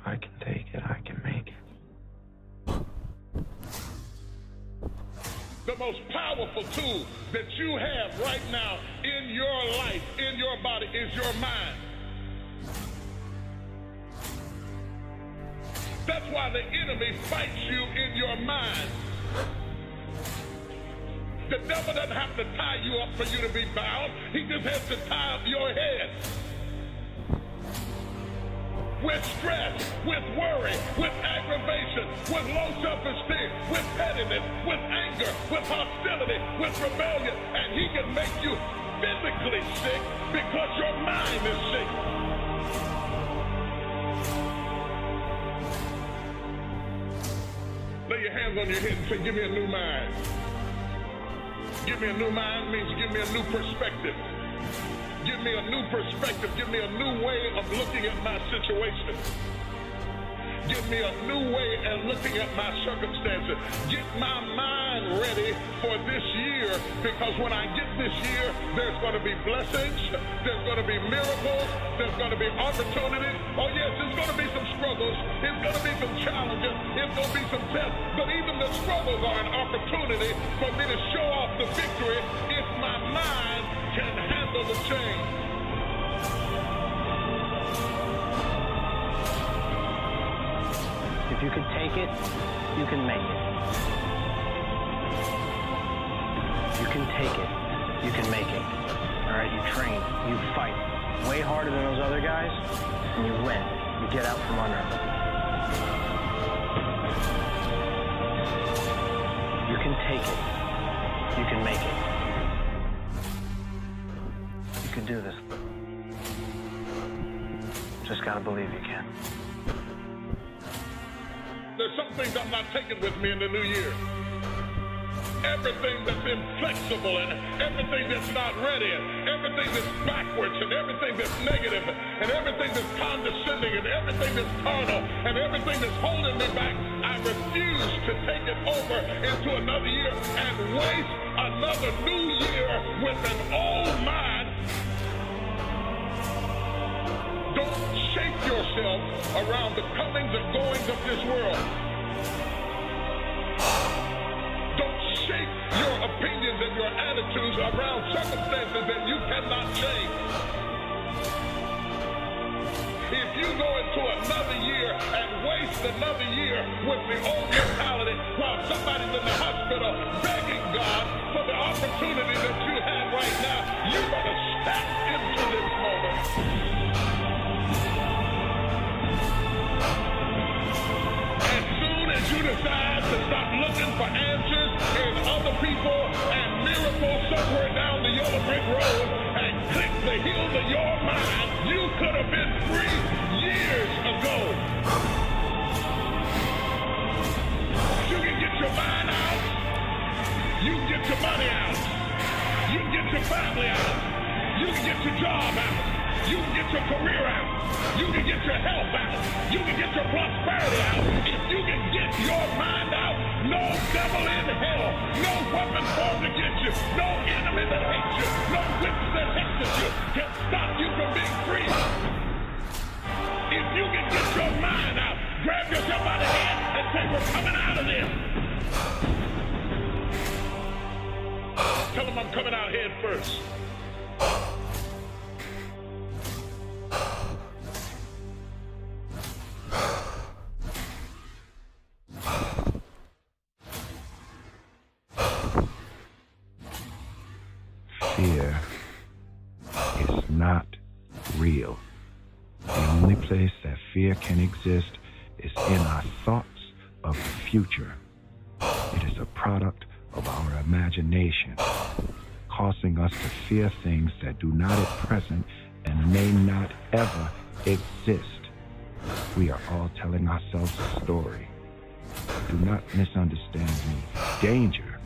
I can take it, I can make it. The most powerful tool that you have right now in your life, in your body, is your mind. That's why the enemy fights you in your mind. The devil doesn't have to tie you up for you to be bound. He just has to tie up your head. With stress, with worry, with aggravation, with low self-esteem, with pettiness, with anger, with hostility, with rebellion. And he can make you physically sick because your mind is sick. Lay your hands on your head and say, give me a new mind. Give me a new mind means give me a new perspective. Give me a new perspective. Give me a new way of looking at my situation. Give me a new way of looking at my circumstances. Get my mind ready for this year, because when I get this year, there's going to be blessings, there's going to be miracles, there's going to be opportunities. Oh yes, there's going to be some struggles, there's going to be some challenges, there's going to be some tests, but even the struggles are an opportunity for me to show off the victory if my mind can handle the change. If you can take it, you can make it. You can take it, you can make it. All right, you train, you fight way harder than those other guys, and you win. You get out from under them. You can take it, you can make it. You can do this. Just gotta believe you can. There's some things I'm not taking with me in the new year. Everything that's inflexible and everything that's not ready and everything that's backwards and everything that's negative and everything that's condescending and everything that's carnal and everything that's holding me back, I refuse to take it over into another year and waste another new year with an old mind. Don't shape yourself around the comings and goings of this world. Don't shape your opinions and your attitudes around circumstances that you cannot change. If you go into another year and waste another year with the old mentality while somebody's in the hospital begging God for the opportunity that you have right now, you better step into this moment. You decide to stop looking for answers in other people and miracles somewhere down the yellow brick road and click the heels of your mind, you could have been free years ago. You can get your mind out. You can get your money out. You can get your family out. You can get your job out. You can get your career out. You can get your health out. You can get your prosperity out. If you can get your mind out, no devil in hell, no weapon formed against you, no enemy that hates you, no witch that hates you can stop you from being free. If you can get your mind out, grab yourself by the hand and say, we're coming out of this. Tell them I'm coming out head first. Fear is not real. The only place that fear can exist is in our thoughts of the future. It is a product of our imagination, causing us to fear things that do not at present and may not ever exist. We are all telling ourselves a story. Do not misunderstand me. Danger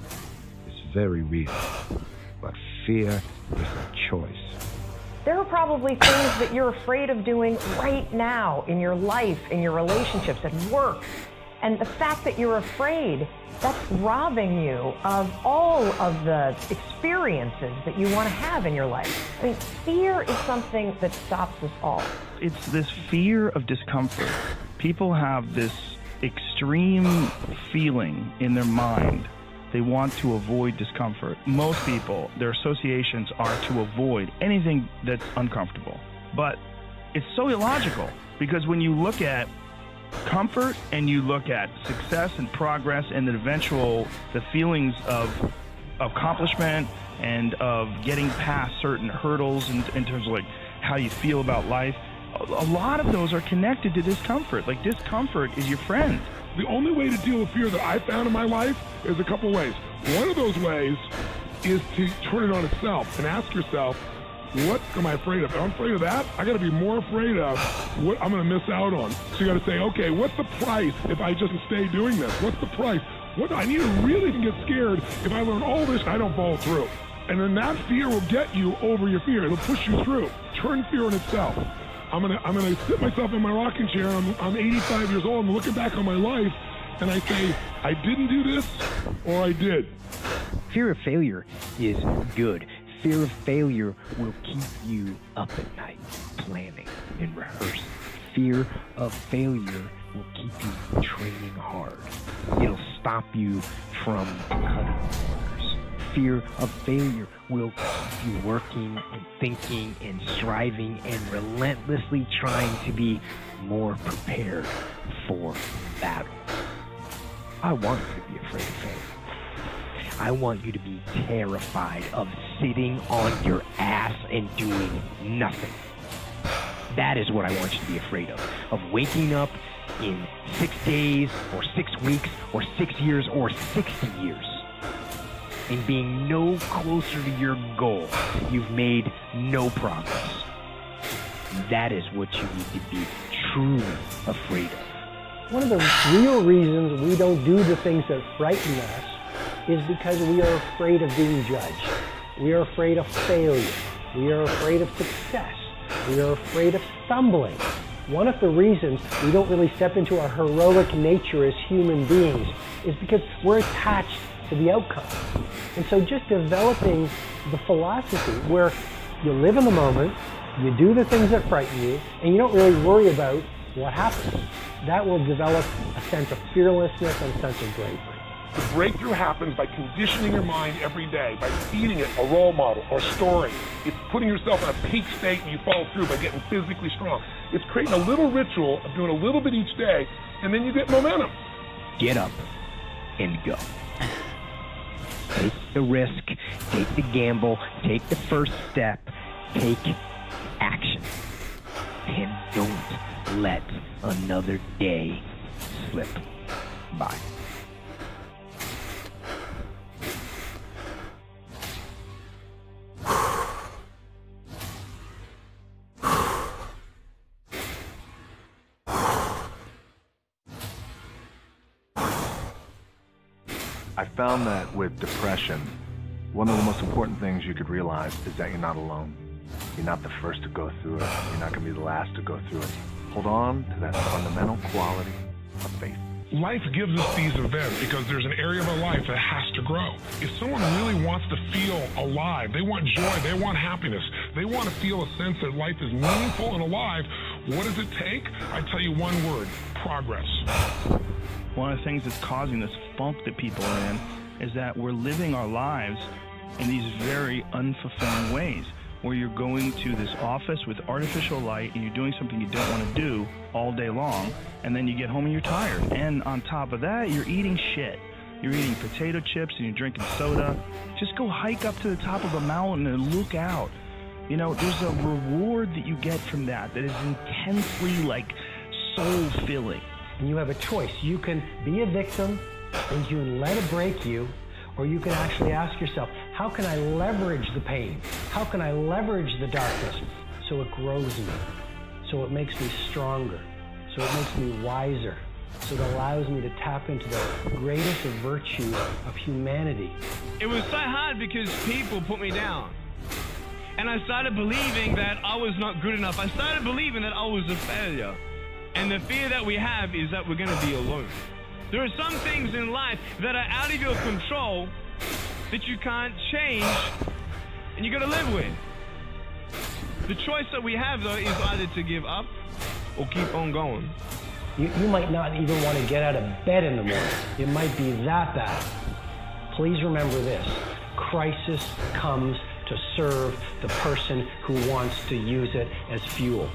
is very real, but fear is a choice. There are probably things that you're afraid of doing right now in your life, in your relationships, at work. And the fact that you're afraid, that's robbing you of all of the experiences that you want to have in your life. I mean, fear is something that stops us all. It's this fear of discomfort. People have this extreme feeling in their mind. They want to avoid discomfort. Most people, their associations are to avoid anything that's uncomfortable. But it's so illogical, because when you look at comfort and you look at success and progress and the feelings of accomplishment and of getting past certain hurdles in terms of like how you feel about life, a lot of those are connected to discomfort. Like, discomfort is your friend. The only way to deal with fear that I found in my life is a couple ways. One of those ways is to turn it on itself and ask yourself, what am I afraid of? If I'm afraid of that, I got to be more afraid of what I'm going to miss out on. So you got to say, okay, what's the price if I just stay doing this? What's the price? What I need to really get scared if I learn all this and I don't follow through. And then that fear will get you over your fear. It'll push you through. Turn fear on itself. I'm gonna sit myself in my rocking chair. I'm 85 years old. I'm looking back on my life, and I say, I didn't do this, or I did. Fear of failure is good. Fear of failure will keep you up at night, planning and rehearsing. Fear of failure will keep you training hard. It'll stop you from cutting corners. Fear of failure will keep you working and thinking and striving and relentlessly trying to be more prepared for battle. I want you to be afraid of failure. I want you to be terrified of sitting on your ass and doing nothing. That is what I want you to be afraid of waking up in 6 days or 6 weeks or 6 years or 60 years and being no closer to your goal. You've made no progress. That is what you need to be truly afraid of. One of the real reasons we don't do the things that frighten us is because we are afraid of being judged. We are afraid of failure. We are afraid of success. We are afraid of stumbling. One of the reasons we don't really step into our heroic nature as human beings is because we're attached to the outcome. And so just developing the philosophy where you live in the moment, you do the things that frighten you, and you don't really worry about what happens. That will develop a sense of fearlessness and a sense of bravery. The breakthrough happens by conditioning your mind every day, by feeding it a role model or story. It's putting yourself in a peak state and you follow through by getting physically strong. It's creating a little ritual of doing a little bit each day, and then you get momentum. Get up and go. Take the risk, take the gamble, take the first step, take action. And don't let another day slip by. I found that with depression, one of the most important things you could realize is that you're not alone. You're not the first to go through it. You're not going to be the last to go through it. Hold on to that fundamental quality of faith. Life gives us these events because there's an area of our life that has to grow. If someone really wants to feel alive, they want joy, they want happiness, they want to feel a sense that life is meaningful and alive, what does it take? I tell you one word: progress. One of the things that's causing this funk that people are in is that we're living our lives in these very unfulfilling ways, where you're going to this office with artificial light and you're doing something you don't want to do all day long, and then you get home and you're tired. And on top of that, you're eating shit. You're eating potato chips and you're drinking soda. Just go hike up to the top of a mountain and look out. You know, there's a reward that you get from that is intensely, like, soul-filling. And you have a choice. You can be a victim and you can let it break you, or you can actually ask yourself, how can I leverage the pain? How can I leverage the darkness so it grows me, so it makes me stronger, so it makes me wiser, so it allows me to tap into the greatest of virtues of humanity. It was so hard because people put me down. And I started believing that I was not good enough. I started believing that I was a failure. And the fear that we have is that we're going to be alone. There are some things in life that are out of your control that you can't change and you got to live with. The choice that we have, though, is either to give up or keep on going. You might not even want to get out of bed in the morning. It might be that bad. Please remember this. Crisis comes to serve the person who wants to use it as fuel.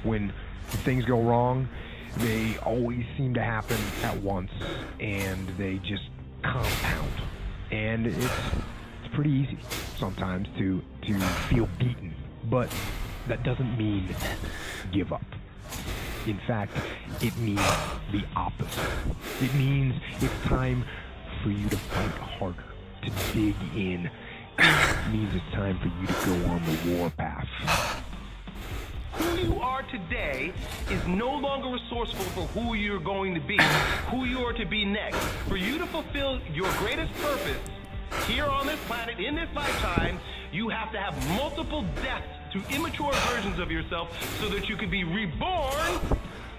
When things go wrong, they always seem to happen at once, and they just compound. And it's pretty easy sometimes to feel beaten, but that doesn't mean give up. In fact, it means the opposite. It means it's time for you to fight harder, to dig in. It means it's time for you to go on the warpath. Who you are today is no longer resourceful for who you're going to be, who you are to be next. For you to fulfill your greatest purpose here on this planet, in this lifetime, you have to have multiple deaths to immature versions of yourself so that you can be reborn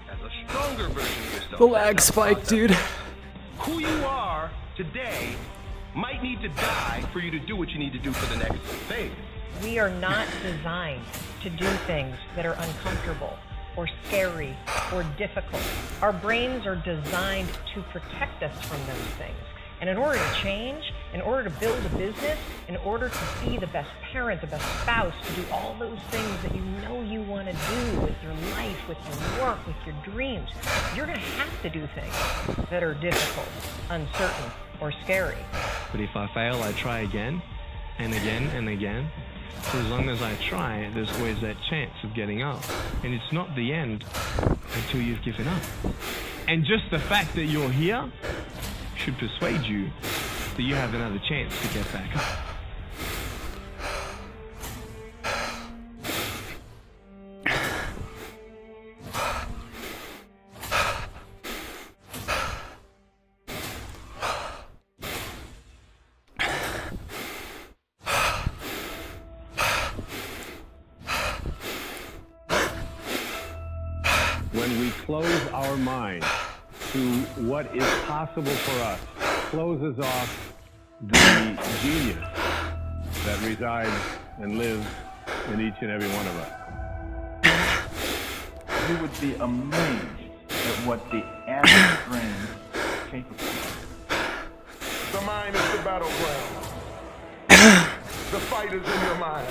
as a stronger version of yourself. The lag spike, dude. Who you are today might need to die for you to do what you need to do for the next phase. We are not designed to do things that are uncomfortable or scary or difficult. Our brains are designed to protect us from those things. And in order to change, in order to build a business, in order to be the best parent, the best spouse, to do all those things that you know you want to do with your life, with your work, with your dreams, you're going to have to do things that are difficult, uncertain, or scary. But if I fail, I try again and again and again. For as long as I try, there's always that chance of getting up. And it's not the end until you've given up. And just the fact that you're here should persuade you that you have another chance to get back up. When we close our mind to what is possible for us, closes off the genius that resides and lives in each and every one of us. You would be amazed at what the average brain is capable of. The mind is the battleground. The fight is in your mind.